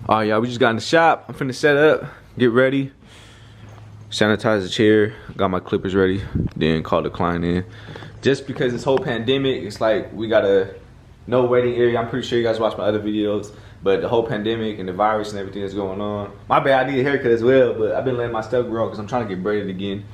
Alright, y'all, we just got in the shop. I'm finna set up, get ready, sanitize the chair, got my clippers ready, then call the client in. Just because this whole pandemic, it's like we got a no waiting area. I'm pretty sure you guys watched my other videos, but the whole pandemic and the virus and everything that's going on. My bad, I need a haircut as well, but I've been letting my stuff grow because I'm trying to get braided again.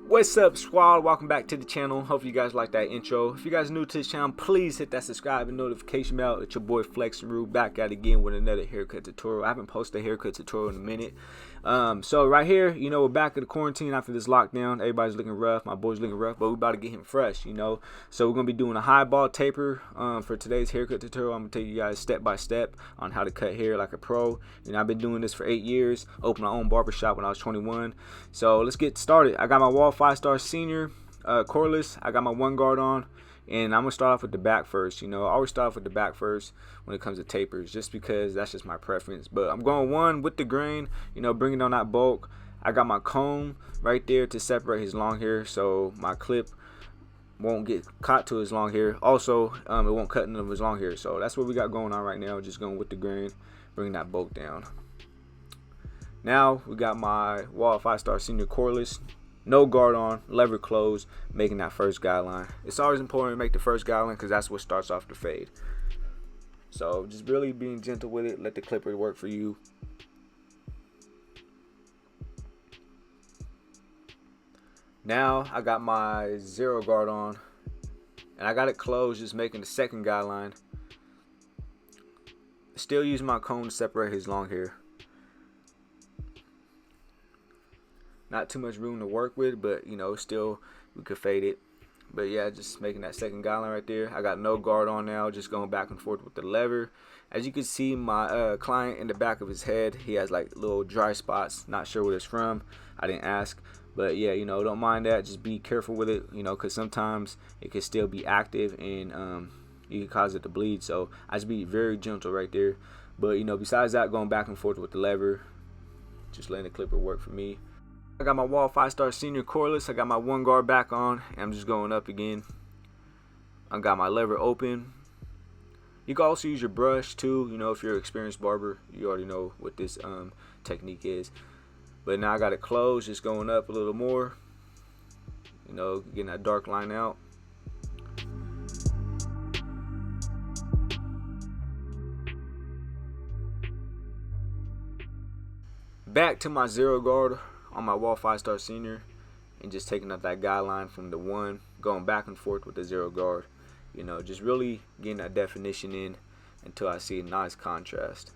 What's up, squad? Welcome back to the channel. Hopefully you guys like that intro. If you guys are new to this channel, please hit that subscribe and notification bell. It's your boy Flexxinruee back at it again with another haircut tutorial. I haven't posted a haircut tutorial in a minute. So right here, you know, we're back in the quarantine after this lockdown. Everybody's looking rough. My boy's looking rough, but we're about to get him fresh, you know. So we're gonna be doing a high ball taper for today's haircut tutorial. I'm gonna take you guys step by step on how to cut hair like a pro. You know, I've been doing this for 8 years. Opened my own barber shop when I was 21. So let's get started. I got my Wall 5-star senior cordless. I got my one guard on, and I'm gonna start off with the back first. You know, I always start off with the back first when it comes to tapers, just because that's just my preference. But I'm going one with the grain, you know, bringing on that bulk. I got my comb right there to separate his long hair, so my clip won't get caught to his long hair. Also, it won't cut into his long hair. So that's what we got going on right now. Just going with the grain, bringing that bulk down. Now we got my Wall 5-star senior cordless. No guard on, lever closed, making that first guideline. It's always important to make the first guideline because that's what starts off the fade. So just really being gentle with it. Let the clipper work for you. Now I got my zero guard on, and I got it closed, just making the second guideline. Still using my comb to separate his long hair. Not too much room to work with, but you know, still we could fade it. But yeah, just making that second guideline right there. I got no guard on now, just going back and forth with the lever. As you can see, my client, in the back of his head, he has like little dry spots. Not sure what it's from. I didn't ask. But yeah, you know, don't mind that. Just be careful with it, you know, because sometimes it can still be active and you can cause it to bleed. So I just be very gentle right there. But you know, besides that, going back and forth with the lever, just letting the clipper work for me. I got my Wall 5-star senior cordless. I got my one guard back on, and I'm just going up again. I got my lever open. You can also use your brush too. You know, if you're an experienced barber, you already know what this technique is. But now I got it closed, just going up a little more. You know, getting that dark line out. Back to my zero guard on my Wall 5-star senior, and just taking up that guideline from the one, going back and forth with the zero guard. You know, just really getting that definition in until I see a nice contrast.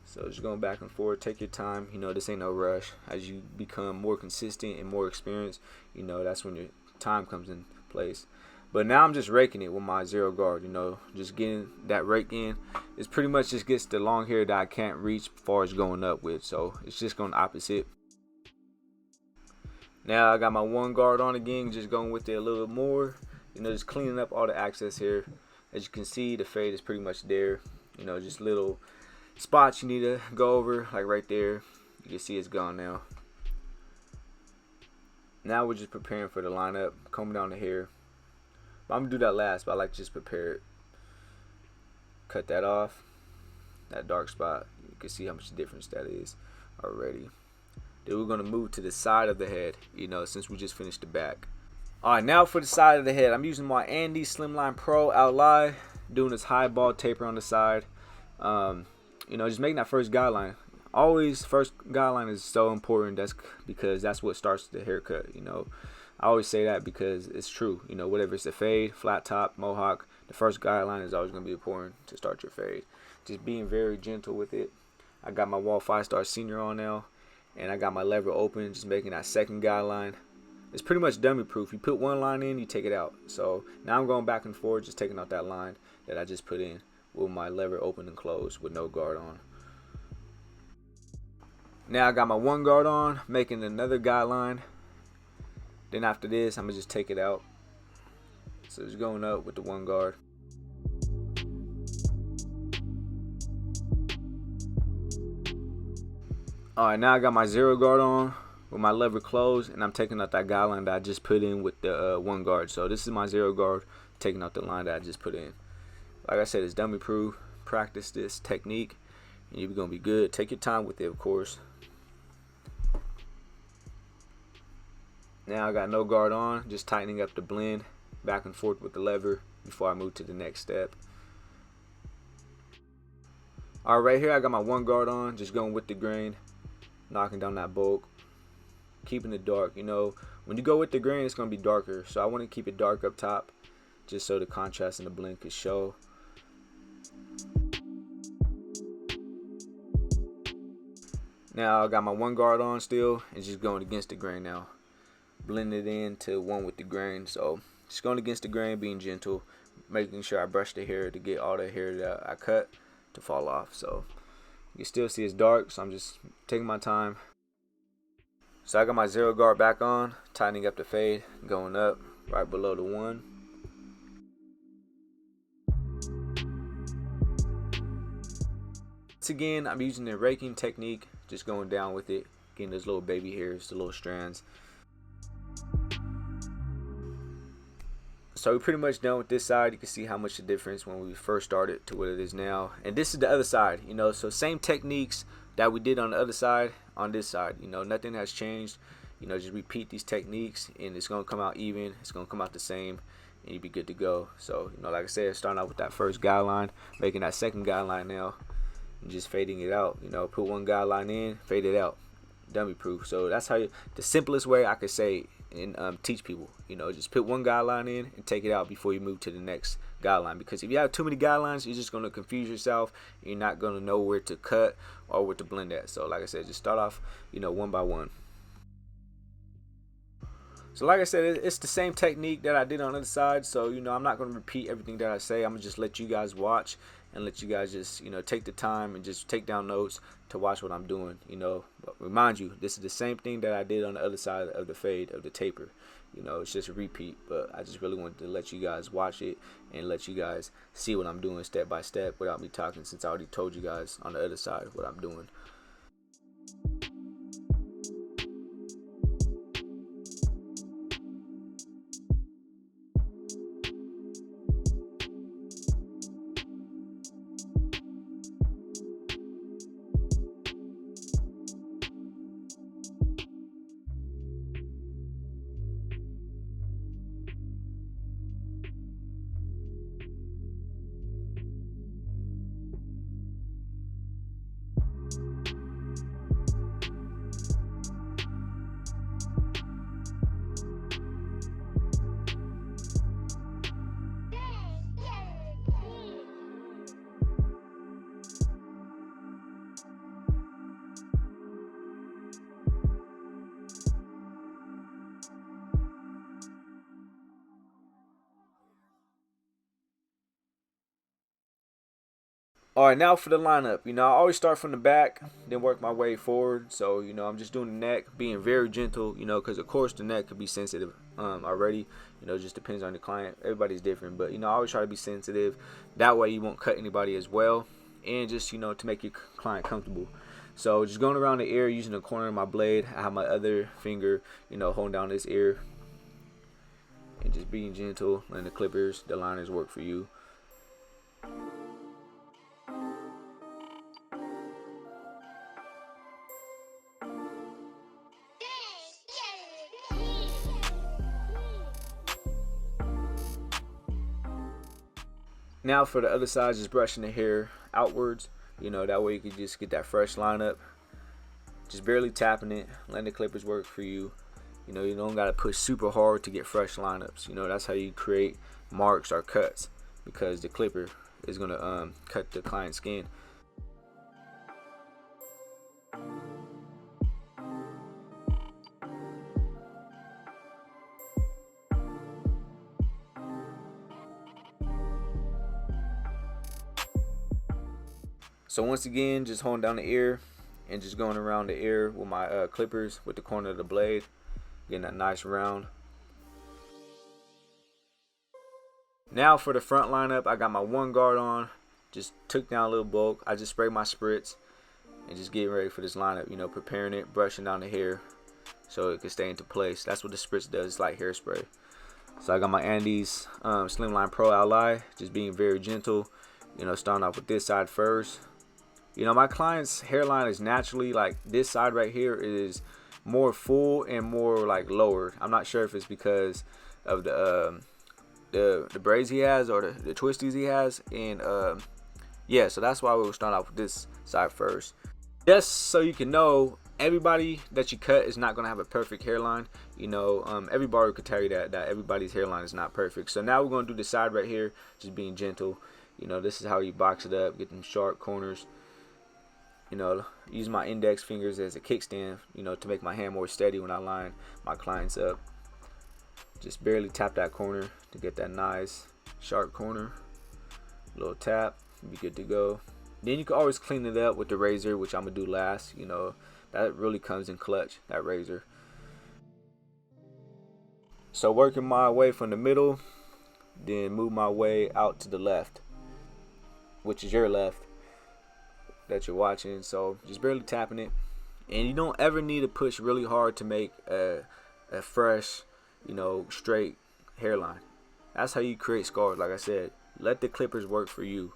So just going back and forth. Take your time. You know, this ain't no rush. As you become more consistent and more experienced, you know, that's when your time comes in place. But now I'm just raking it with my zero guard, you know, just getting that rake in. It's pretty much just gets the long hair that I can't reach as far as going up with. So it's just going opposite. Now I got my one guard on again, just going with it a little more, you know, just cleaning up all the excess hair. As you can see, the fade is pretty much there. You know, just little spots you need to go over, like right there. You can see it's gone now. Now we're just preparing for the lineup, combing down the hair. I'm gonna do that last, but I like to just prepare it. Cut that off, that dark spot. You can see how much difference that is already. Then we're gonna move to the side of the head, you know, since we just finished the back. Alright, now for the side of the head, I'm using my Andy Slimline Pro Outline, doing this high ball taper on the side. You know, just making that first guideline. Always, first guideline is so important. That's because that's what starts the haircut. You know, I always say that because it's true. You know, whatever it's a fade, flat top, mohawk, the first guideline is always gonna be important to start your fade. Just being very gentle with it. I got my Wall 5-star senior on now, and I got my lever open, just making that second guideline. It's pretty much dummy proof. You put one line in, you take it out. So now I'm going back and forth, just taking out that line that I just put in with my lever open and closed with no guard on. Now I got my one guard on, making another guideline. Then after this, I'm gonna just take it out. So it's going up with the one guard. Alright, now I got my zero guard on, with my lever closed, and I'm taking out that guideline that I just put in with the one guard. So this is my 0 guard, taking out the line that I just put in. Like I said, it's dummy proof. Practice this technique and you're gonna be good. Take your time with it, of course. Now I got no guard on, just tightening up the blend back and forth with the lever before I move to the next step. Alright, right here I got my 1 guard on, just going with the grain, knocking down that bulk, keeping it dark. You know, when you go with the grain, it's gonna be darker, so I want to keep it dark up top just so the contrast in the blend could show. Now I got my 1 guard on still and just going against the grain now. Blend it in to one with the grain. So just going against the grain, being gentle, making sure I brush the hair to get all the hair that I cut to fall off. So you can still see it's dark, so I'm just taking my time. So I got my 0 guard back on, tightening up the fade, going up right below the 1. Once again, I'm using the raking technique, just going down with it, getting those little baby hairs, the little strands. So we're pretty much done with this side. You can see how much the difference when we first started to what it is now. And this is the other side, you know, so same techniques that we did on the other side, on this side, you know, nothing has changed. You know, just repeat these techniques and it's gonna come out even, it's gonna come out the same, and you'll be good to go. So, you know, like I said, starting out with that first guideline, making that second guideline now, and just fading it out. You know, put 1 guideline in, fade it out, dummy proof. So that's how the simplest way I could say and teach people. You know, just put 1 guideline in and take it out before you move to the next guideline, because if you have too many guidelines, you're just going to confuse yourself. You're not going to know where to cut or where to blend at. So like I said, just start off, you know, 1 by 1. So like I said, it's the same technique that I did on the other side. So, you know, I'm not going to repeat everything that I say. I'm going to just let you guys watch and let you guys just, you know, take the time and just take down notes to watch what I'm doing, you know. But remind you, this is the same thing that I did on the other side of the fade, of the taper. You know, it's just a repeat, but I just really wanted to let you guys watch it and let you guys see what I'm doing step by step without me talking, since I already told you guys on the other side what I'm doing. Alright, now for the lineup. You know, I always start from the back, then work my way forward. So, you know, I'm just doing the neck, being very gentle, you know, because of course the neck could be sensitive already. You know, it just depends on the client. Everybody's different, but, you know, I always try to be sensitive. That way you won't cut anybody as well, and just, you know, to make your client comfortable. So just going around the ear using the corner of my blade. I have my other finger, you know, holding down this ear, and just being gentle, letting the clippers, the liners work for you. Now for the other side, just brushing the hair outwards, you know, that way you can just get that fresh lineup. Just barely tapping it, letting the clippers work for you. You know, you don't gotta push super hard to get fresh lineups. You know, that's how you create marks or cuts, because the clipper is gonna cut the client's skin. So once again, just holding down the ear and just going around the ear with my clippers with the corner of the blade, getting that nice round. Now for the front lineup, I got my 1 guard on, just took down a little bulk. I just sprayed my spritz and just getting ready for this lineup, you know, preparing it, brushing down the hair, so it can stay into place. That's what the spritz does. It's like hairspray. So I got my Andes Slimline Pro Ally, just being very gentle. You know, starting off with this side first. You know, my client's hairline is naturally like this side right here is more full and more like lowered. I'm not sure if it's because of the braids he has or the twisties he has, and yeah, so that's why we'll start off with this side first. Just so you can know, everybody that you cut is not gonna have a perfect hairline. You know, every barber could tell you that everybody's hairline is not perfect. So now we're gonna do the side right here, just being gentle. You know, this is how you box it up, get them sharp corners. You know, use my index fingers as a kickstand, you know, to make my hand more steady when I line my clients up. Just barely tap that corner to get that nice sharp corner. Little tap, be good to go. Then you can always clean it up with the razor, which I'm gonna do last. You know, that really comes in clutch, that razor. So working my way from the middle, then move my way out to the left, which is your left that you're watching. So just barely tapping it, and you don't ever need to push really hard to make a fresh, you know, straight hairline. That's how you create scars. Like I said, let the clippers work for you.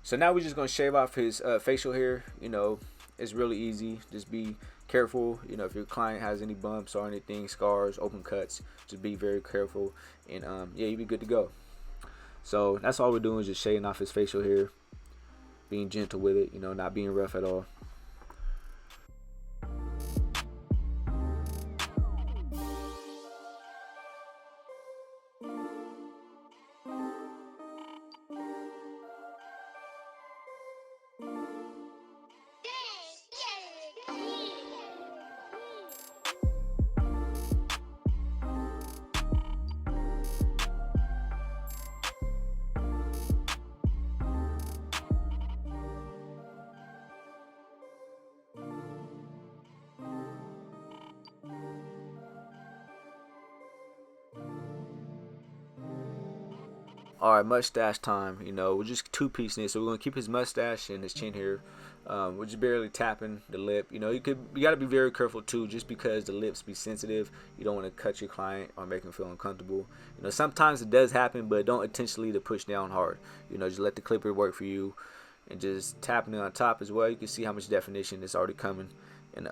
So now we're just gonna shave off his facial hair. You know, it's really easy. Just be careful. You know, if your client has any bumps or anything, scars, open cuts, just be very careful, and yeah, you'll be good to go. So that's all we're doing, is just shaving off his facial hair, being gentle with it. You know, not being rough at all. All right, mustache time. You know, we're just two-piecing it, so we're gonna keep his mustache and his chin here. We're just barely tapping the lip. You know, you gotta be very careful too, just because the lips be sensitive. You don't want to cut your client or make him feel uncomfortable. You know, sometimes it does happen, but don't intentionally to push down hard. You know, just let the clipper work for you, and just tapping it on top as well. You can see how much definition is already coming, and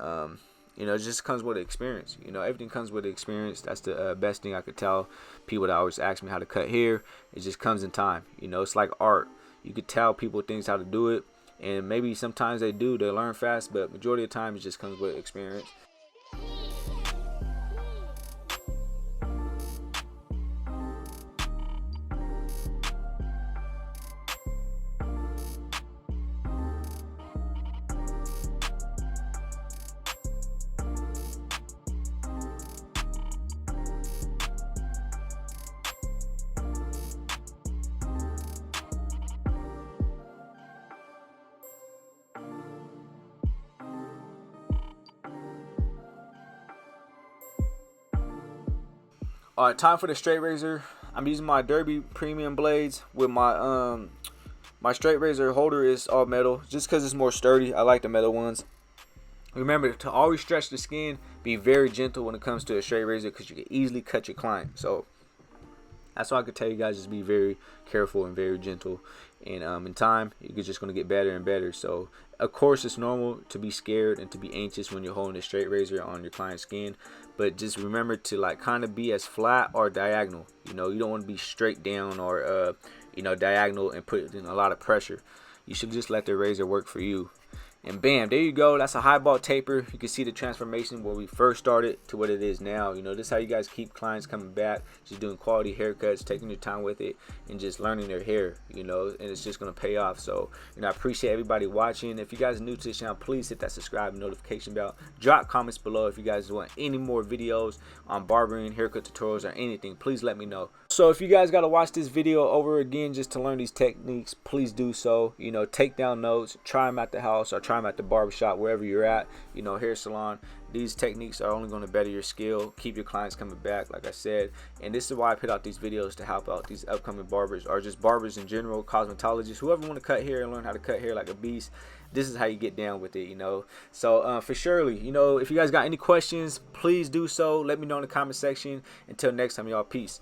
you know, it just comes with experience. You know, everything comes with experience. That's the best thing I could tell people that always ask me how to cut hair. It just comes in time. You know, it's like art. You could tell people things how to do it, and maybe sometimes they learn fast, but majority of the time it just comes with experience. All right, time for the straight razor. I'm using my Derby premium blades with my my straight razor holder is all metal, just because it's more sturdy. I like the metal ones. Remember to always stretch the skin. Be very gentle when it comes to a straight razor, because you can easily cut your client. So that's why I could tell you guys, just be very careful and very gentle. And in time, you're just going to get better and better. So of course, it's normal to be scared and to be anxious when you're holding a straight razor on your client's skin. But just remember to like kind of be as flat or diagonal. You know, you don't want to be straight down or you know, diagonal and put in a lot of pressure. You should just let the razor work for you. And bam, there you go. That's a highball taper. You can see the transformation where we first started to what it is now. You know, this is how you guys keep clients coming back, just doing quality haircuts, taking your time with it, and just learning their hair, you know, and it's just going to pay off. So, you know, I appreciate everybody watching. If you guys are new to this channel, please hit that subscribe and notification bell. Drop comments below if you guys want any more videos on barbering, haircut tutorials, or anything. Please let me know. So if you guys got to watch this video over again just to learn these techniques, please do so. You know, take down notes, try them at the house or try them at the barbershop, wherever you're at, you know, hair salon. These techniques are only going to better your skill, keep your clients coming back, like I said. And this is why I put out these videos, to help out these upcoming barbers, or just barbers in general, cosmetologists, whoever want to cut hair and learn how to cut hair like a beast. This is how you get down with it, you know. So for surely, you know, if you guys got any questions, please do so. Let me know in the comment section. Until next time, y'all, peace.